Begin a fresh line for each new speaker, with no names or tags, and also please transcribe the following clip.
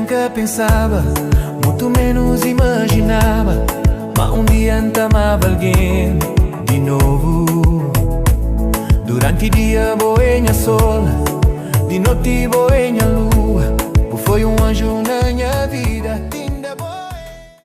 nunca pensava, muito menos imaginava, mas um dia amava alguém de novo. Durante o dia boenha sol, de noite boenha lua, foi um anjo na minha